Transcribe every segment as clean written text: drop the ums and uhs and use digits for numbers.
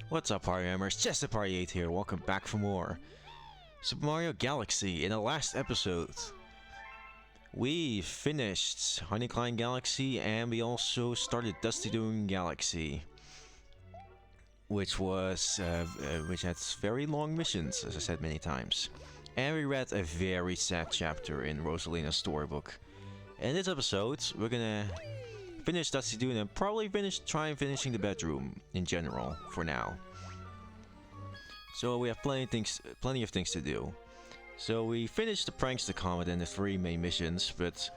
What's up, party members? Just Party 8 here. Welcome back for more Super Mario Galaxy. In the last episode, we finished Honeyclimb Galaxy and we also started Dusty Dune Galaxy, which had very long missions, as I said many times. And we read a very sad chapter in Rosalina's storybook. In this episode, we're gonna finish Dusty Dune and probably try finishing the bedroom in general for now. So we have plenty of things to do. So we finished the Prankster Comet and the 3 main missions, but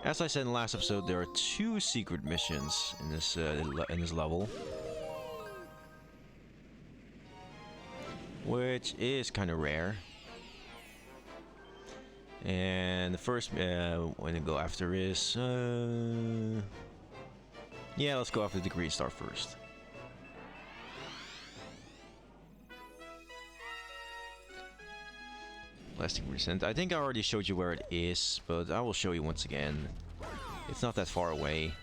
as I said in the last episode, there are 2 secret missions in this level, which is kind of rare. And the first one to go after is yeah, let's go after the green star first. Plastic Resent. I think I already showed you where it is, but I will show you once again. It's not that far away.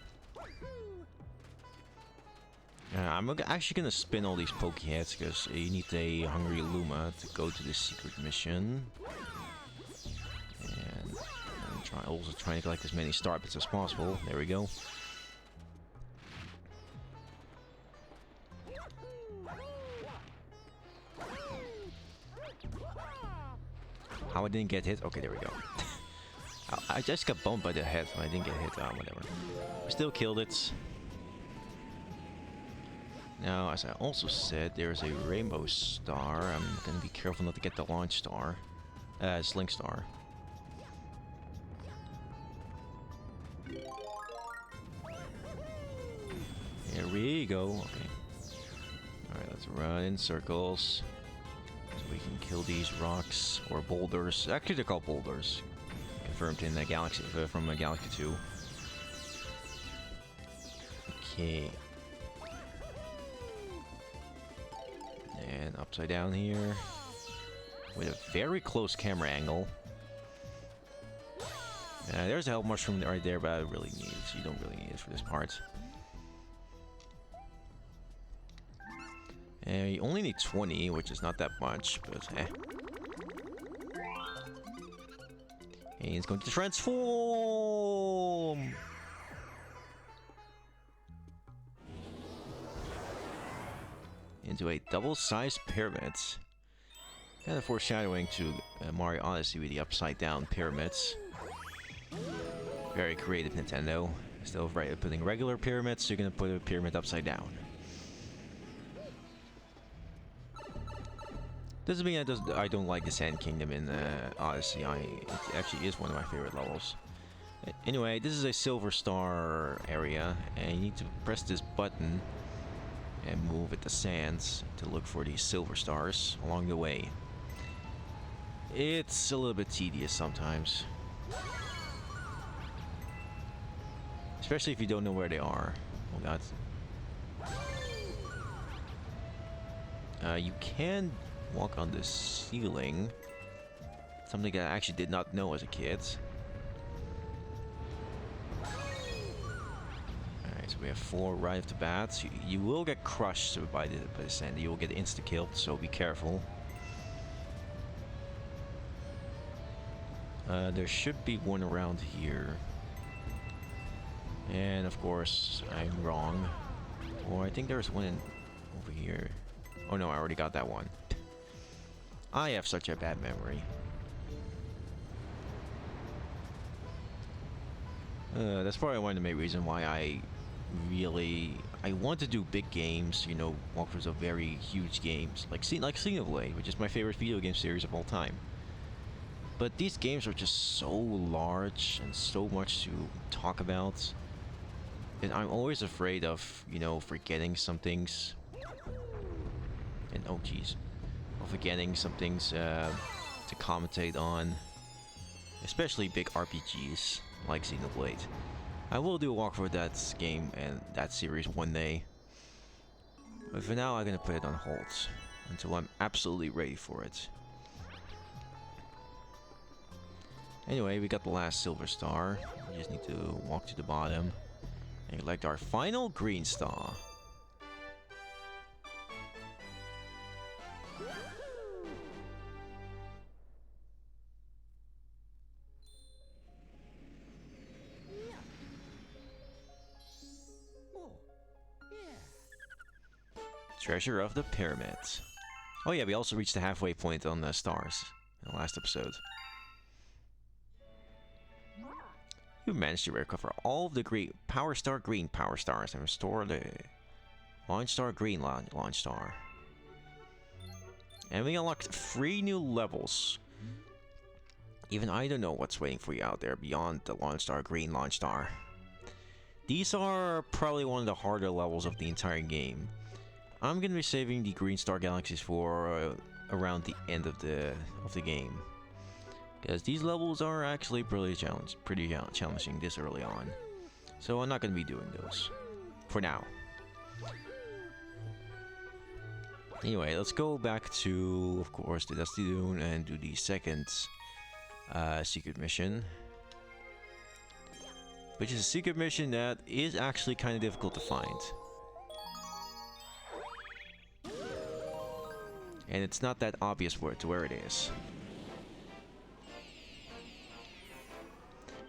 I'm actually gonna spin all these Pokeheads because you need a Hungry Luma to go to this secret mission. And I'm also trying to collect as many star bits as possible. There we go. How I didn't get hit? Okay, there we go. I just got bumped by the head. I didn't get hit. Whatever. We still killed it. Now, as I also said, there's a rainbow star. I'm gonna be careful not to get the launch star. Sling star. Here we go. Okay. Alright, let's run in circles. We can kill these rocks or boulders. Actually, they're called boulders. Confirmed in the Galaxy from Galaxy 2. Okay. And upside down here with a very close camera angle. There's a health mushroom right there, but I really need it. You don't really need it for this part. You only need 20, which is not that much, but eh. And he's going to transform! Into a double-sized pyramid. Kind of foreshadowing to Mario Odyssey with the upside-down pyramids. Very creative, Nintendo. Instead of putting regular pyramids, you're gonna put a pyramid upside down. Doesn't mean I don't like the Sand Kingdom in Odyssey. It actually is one of my favorite levels. Anyway, this is a silver star area, and you need to press this button and move at the sands to look for these silver stars along the way. It's a little bit tedious sometimes, especially if you don't know where they are. Oh god. You can walk on the ceiling. Something I actually did not know as a kid. Alright, so we have 4 right off the bat. You will get crushed by the sand. You will get insta-killed, so be careful. There should be one around here. And of course, I'm wrong. Or I think there's one over here. Oh no, I already got that one. I have such a bad memory. That's probably one of the main reasons why I want to do big games, you know, walkthroughs of very huge games, like Xenoblade, which is my favorite video game series of all time. But these games are just so large and so much to talk about, and I'm always afraid of, you know, forgetting some things. And oh jeez. Forgetting some things to commentate on, especially big RPGs like Xenoblade. I will do a walkthrough of that game and that series one day, but for now I'm gonna put it on hold until I'm absolutely ready for it. Anyway, we got the last silver star. We just need to walk to the bottom and collect our final green star. Treasure of the Pyramids. Oh yeah, we also reached the halfway point on the stars in the last episode. You managed to recover all of the green Power Star green Power Stars and restore the Launch Star green Launch Star. And we unlocked 3 new levels. Even I don't know what's waiting for you out there beyond the Launch Star green Launch Star. These are probably one of the harder levels of the entire game. I'm gonna be saving the Green Star Galaxies for around the end of the game, because these levels are actually pretty challenging this early on. So I'm not gonna be doing those for now. Anyway, let's go back to, of course, the Dusty Dune and do the second secret mission, which is a secret mission that is actually kind of difficult to find. And it's not that obvious where it is.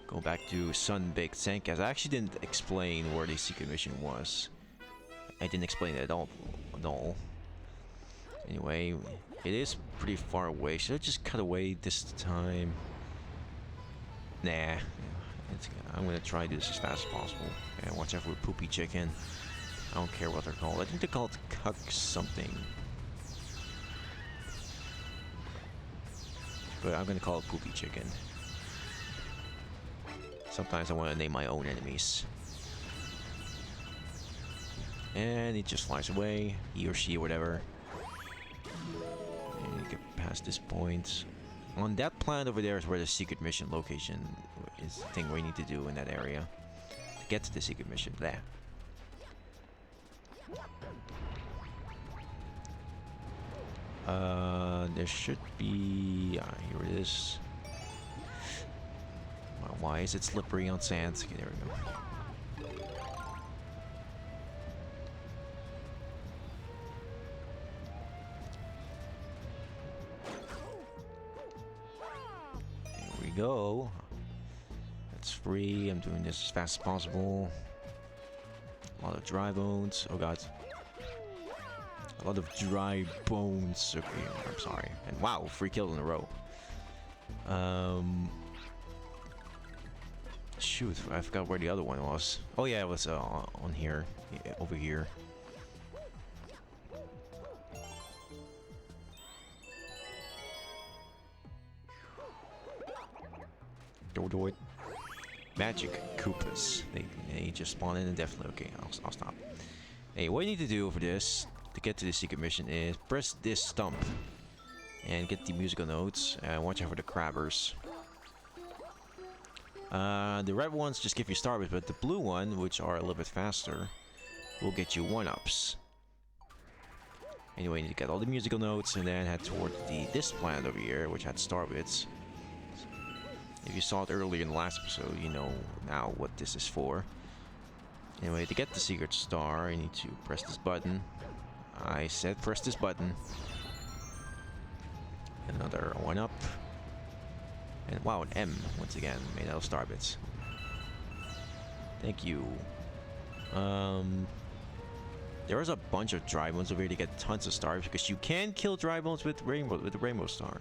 Go back to Sun-Baked Senkas. I actually didn't explain where the secret mission was. I didn't explain it at all. Anyway, it is pretty far away. Should I just cut away this time? Nah. I'm gonna try to do this as fast as possible. And watch out for Poopy Chicken. I don't care what they're called. I think they're called Cuck something. But I'm gonna call it Poopy Chicken. Sometimes I want to name my own enemies. And he just flies away. He or she, whatever. And you get past this point. On that planet over there is where the secret mission location is, the thing we need to do in that area. To get to the secret mission. There. There should be... here it is. Why is it slippery on sand? Okay, there we go. There we go. That's free. I'm doing this as fast as possible. A lot of dry bones. Oh god. A lot of dry bones. Okay, I'm sorry. And wow, 3 kills in a row. Shoot, I forgot where the other one was. Oh yeah, it was on here. Yeah, over here. Do it. Magic Koopas. They just spawn in indefinitely. Okay, I'll stop. Hey, what you need to do for this, to get to the secret mission, is press this stump and get the musical notes, and watch out for the crabbers. The red ones just give you starbits, but the blue one, which are a little bit faster, will get you 1-ups. Anyway, you need to get all the musical notes and then head toward this planet over here, which had starbits. If you saw it earlier in the last episode, you know now what this is for. Anyway, to get the secret star, you need to press this button. I said press this button. Another 1-up. And wow, an M, once again, made out of starbits. Thank you. There is a bunch of dry bones over here to get tons of stars, because you can kill dry bones with the rainbow star.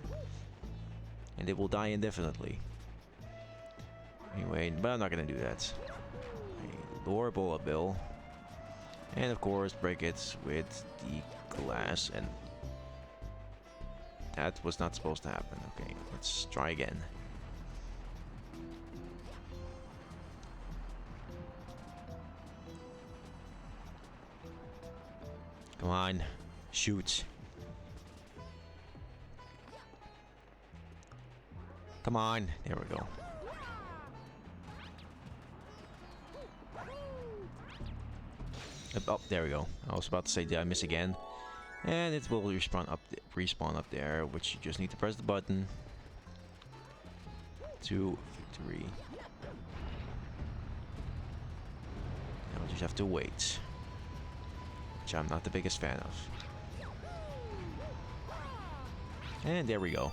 And they will die indefinitely. Anyway, but I'm not gonna do that. Lure Bola Bill. And of course, break it with the glass, and that was not supposed to happen. Okay, let's try again. Come on, shoot. Come on, there we go. Oh, there we go. I was about to say, did I miss again? And it will respawn up there, which you just need to press the button to victory. Now we just have to wait, which I'm not the biggest fan of. And there we go.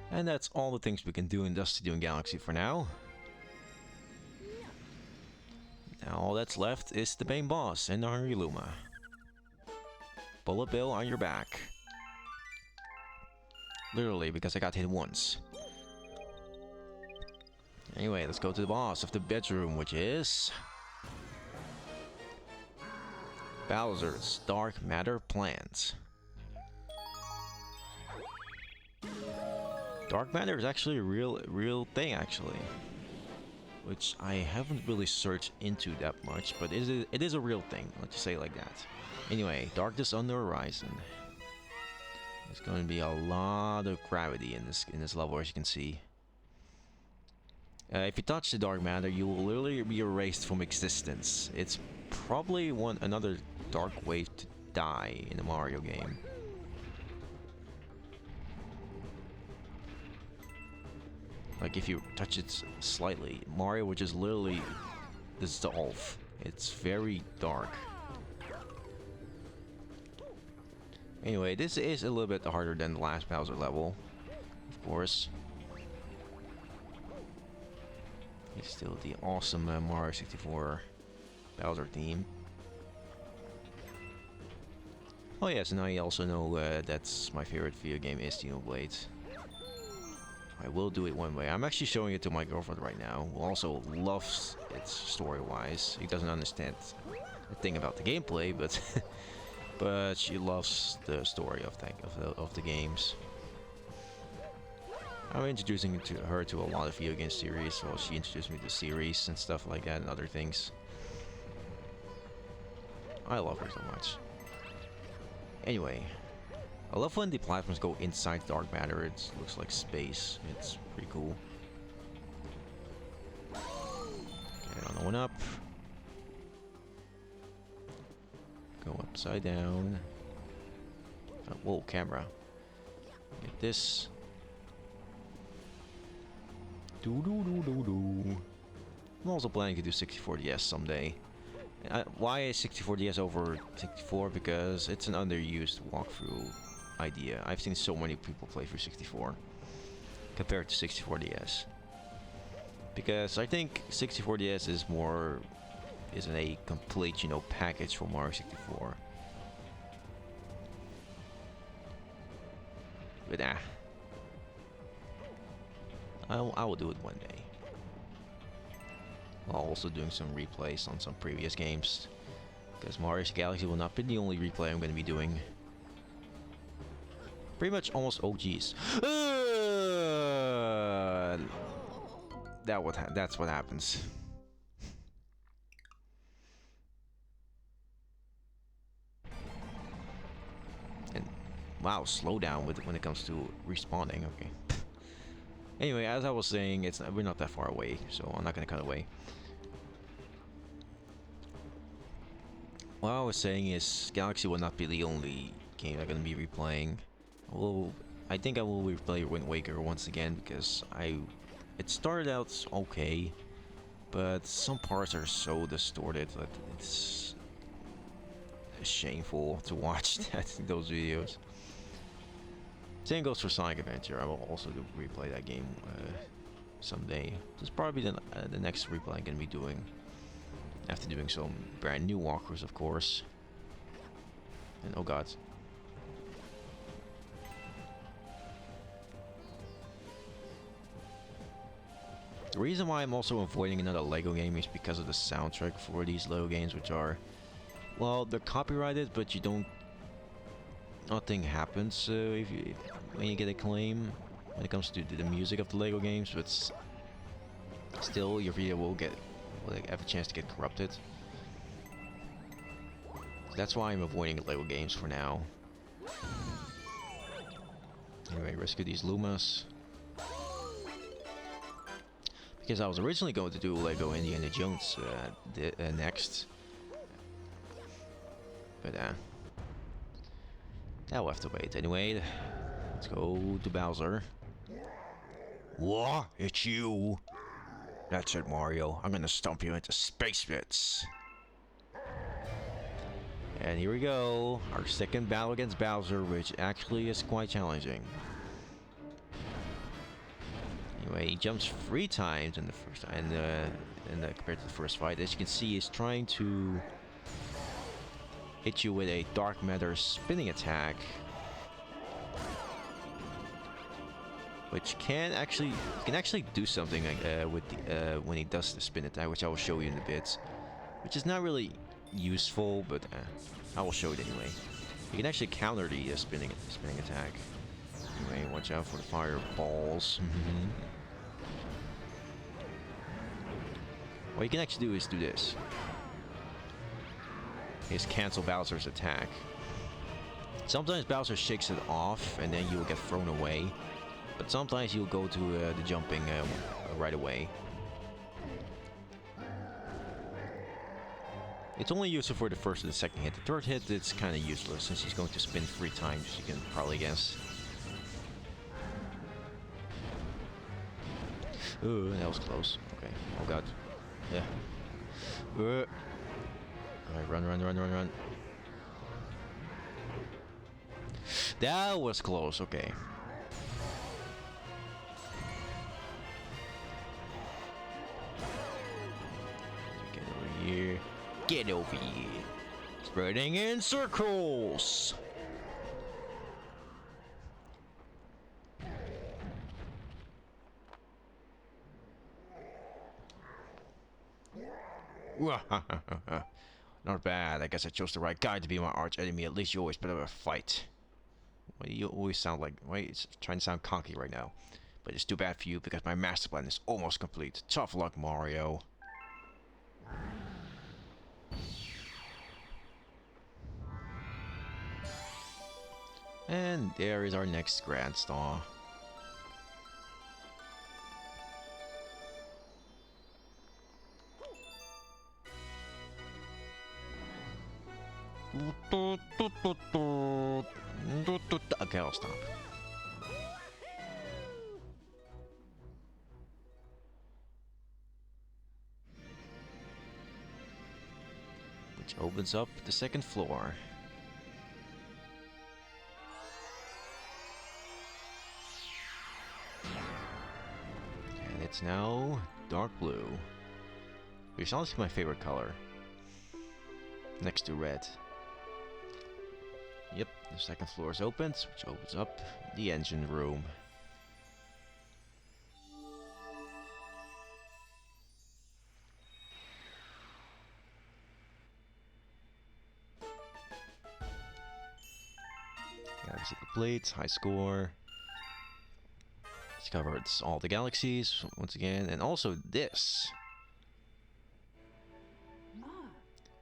And that's all the things we can do in Dusty Dune Galaxy for now. Now all that's left is the main boss and the Hungry Luma. Bullet Bill on your back. Literally, because I got hit once. Anyway, let's go to the boss of the bedroom, which is... Bowser's Dark Matter Plant. Dark matter is actually a real thing, actually. Which I haven't really searched into that much, but it is a real thing, let's just say it like that. Anyway, darkness on the horizon. There's going to be a lot of gravity in this level, as you can see. If you touch the dark matter, you will literally be erased from existence. It's probably another dark way to die in a Mario game. Like if you touch it slightly, Mario would just literally dissolve. It's very dark. Anyway, this is a little bit harder than the last Bowser level, of course. It's still the awesome Mario 64 Bowser theme. Oh yes, and I also know that's my favorite video game is Xenoblade. I will do it one way. I'm actually showing it to my girlfriend right now, who also loves it story-wise. He doesn't understand a thing about the gameplay, but but she loves the story of the games. I'm introducing her to a lot of video game series, so she introduced me to series and stuff like that and other things. I love her so much. Anyway, I love when the platforms go inside dark matter. It looks like space. It's pretty cool. Okay, another one up. Go upside down. Whoa, camera. Get this. I'm also planning to do 64DS someday. Why is 64DS over 64? Because it's an underused walkthrough idea. I've seen so many people play through 64 compared to 64DS. Because I think 64DS isn't a complete, package for Mario 64. But I will do it one day. While also doing some replays on some previous games. Because Mario's Galaxy will not be the only replay I'm going to be doing. Pretty much almost OGs. That's what happens. And wow, slow down when it comes to respawning. Okay. Anyway, as I was saying, we're not that far away, so I'm not gonna cut away. What I was saying is, Galaxy will not be the only game I'm gonna be replaying. I think I will replay Wind Waker once again because it started out okay, but some parts are so distorted that it's shameful to watch those videos. Same goes for Sonic Adventure. I will also replay that game someday. This is probably the next replay I'm gonna be doing. After doing some brand new walkthroughs, of course. And oh god. The reason why I'm also avoiding another LEGO game is because of the soundtrack for these LEGO games, which are, well, they're copyrighted, but you don't. Nothing happens when you get a claim when it comes to the music of the LEGO games, but still your video will have a chance to get corrupted. That's why I'm avoiding LEGO games for now. Anyway, rescue these Lumas. Because I was originally going to do LEGO Indiana Jones next. But that will have to wait. Anyway, let's go to Bowser. What? It's you. That's it, Mario. I'm gonna stomp you into space bits. And here we go. Our second battle against Bowser, which actually is quite challenging. Anyway, he jumps 3 times in the first compared to the first fight. As you can see, he's trying to hit you with a dark matter spinning attack, which can actually do something with the, when he does the spin attack, which I will show you in a bit. Which is not really useful, but I will show it anyway. You can actually counter the spinning attack. Anyway, watch out for the fireballs. What you can actually do is do this. Is cancel Bowser's attack. Sometimes Bowser shakes it off and then you will get thrown away. But sometimes you'll go to the jumping right away. It's only useful for the first and the second hit. The third hit, it's kind of useless since he's going to spin 3 times, you can probably guess. Oh, that was close. Okay. Oh god. Yeah. Alright, run. That was close, okay. Get over here. Get over here. Spreading in circles. Not bad. I guess I chose the right guy to be my arch enemy. At least you always put up a fight. Well, you always sound like... Wait, it's trying to sound cocky right now. But it's too bad for you because my master plan is almost complete. Tough luck, Mario. And there is our next Grand Star. Okay, I'll stop. Which opens up the second floor. And it's now dark blue, which is honestly my favorite color. Next to red. Yep, the second floor is opened, which opens up the engine room. Galaxy complete, high score. Discovered all the galaxies once again, and also this.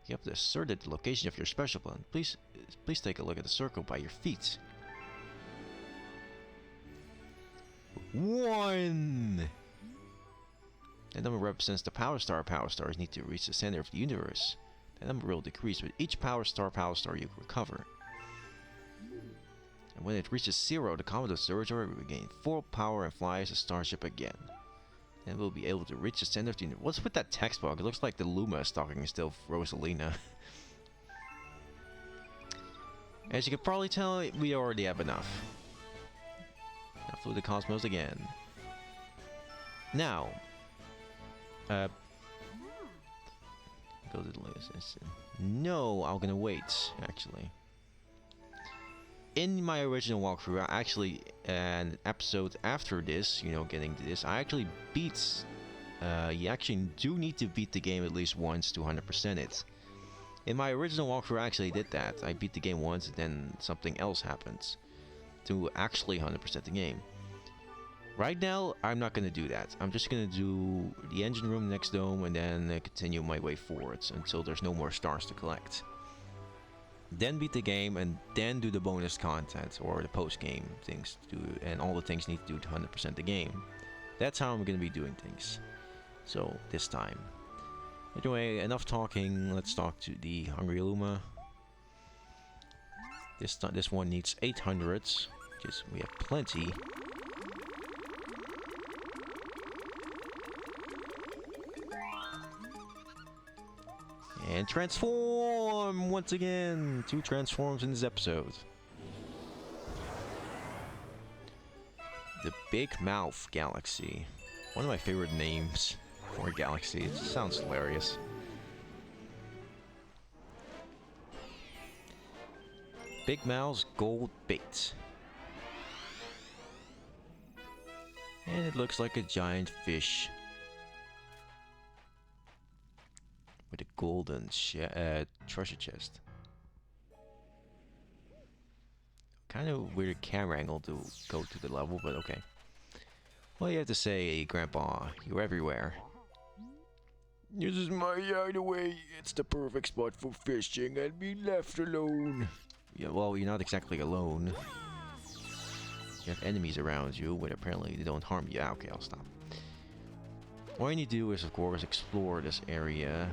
You have asserted the location of your special plan. Please take a look at the circle by your feet. 1! That number represents the power star. Power stars need to reach the center of the universe. That number will decrease with each power star you recover. And when it reaches 0, the Comet Observatory will regain full power and fly as a starship again. And we'll be able to reach the center of the universe. What's with that text box? It looks like the Luma is talking still Rosalina. As you can probably tell, we already have enough. Now flew the cosmos again. Now, go to the latest. No, I'm gonna wait, actually. In my original walkthrough, an episode after this, getting to this, I actually beat, you actually do need to beat the game at least once to 100% it. In my original walkthrough, I actually did that. I beat the game once and then something else happens to actually 100% the game. Right now, I'm not going to do that. I'm just going to do the engine room next dome and then continue my way forwards until there's no more stars to collect. Then beat the game and then do the bonus content or the post-game things and all the things need to do to 100% the game. That's how I'm going to be doing things. So this time. Anyway, enough talking. Let's talk to the Hungry Luma. This one needs 800s, because we have plenty. And transform once again. 2 transforms in this episode. The Big Mouth Galaxy. One of my favorite names for a galaxy. It just sounds hilarious. Big Mouth's Gold Bait. And it looks like a giant fish with a golden treasure chest. Kind of weird camera angle to go to the level, but okay. What do you have to say, Grandpa? You're everywhere. This is my hideaway. It's the perfect spot for fishing and be left alone. Yeah, well, you're not exactly alone. You have enemies around you, but apparently they don't harm you. Yeah, okay, I'll stop. All you need to do is, of course, explore this area.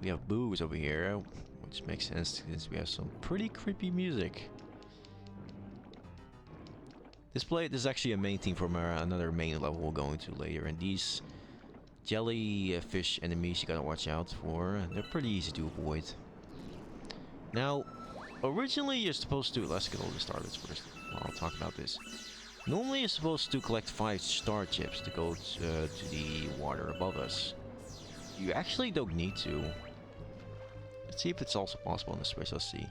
We have booze over here, which makes sense since we have some pretty creepy music. This is actually a main theme from another main level we'll go into later, and these jellyfish enemies you gotta watch out for. They're pretty easy to avoid. Now, originally you're supposed to... Let's get all the starters first. I'll talk about this. Normally you're supposed to collect 5 star chips to go to the water above us. You actually don't need to. Let's see if it's also possible in the Switch. Let's see.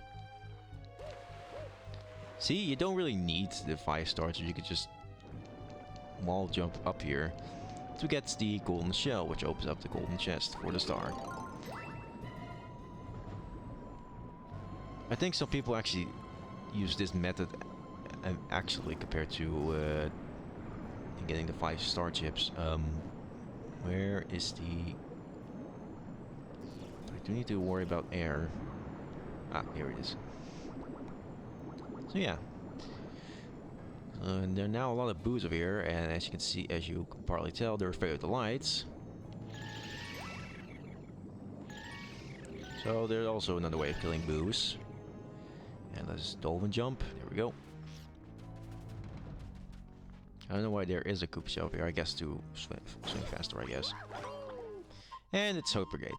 See, you don't really need the 5 stars. You could just wall jump up here to get the golden shell, which opens up the golden chest for the star. I think some people actually use this method actually compared to getting the 5 star chips. Where is the... I do need to worry about air. Ah, here it is. So yeah. There are now a lot of boos over here, and as you can see, as you can partly tell, they're afraid of the lights. So there's also another way of killing boos. And let's dolphin jump. There we go. I don't know why there is a Koopa shell here. I guess to swim faster, I guess. And it's Hope Brigade.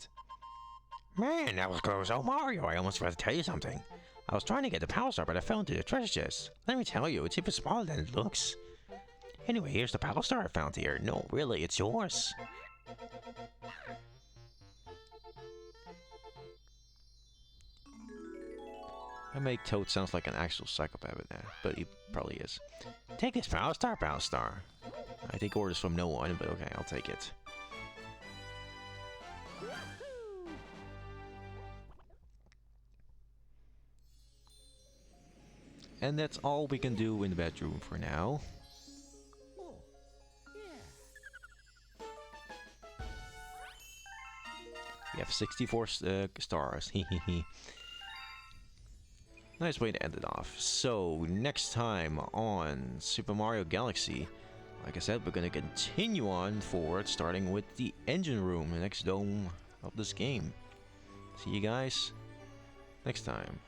Man, that was close. Oh, Mario, I almost forgot to tell you something. I was trying to get the Power Star, but I fell into the treasure chest. Let me tell you, it's even smaller than it looks. Anyway, here's the Power Star I found here. No, really, it's yours. I make Toad sounds like an actual psychopath with that, but he probably is. Take this Power Star, Power Star. I take orders from no one, but okay, I'll take it. And that's all we can do in the bedroom for now. We have 64 stars. Nice way to end it off. So, next time on Super Mario Galaxy, like I said, we're gonna continue on forward, starting with the engine room, the next dome of this game. See you guys next time.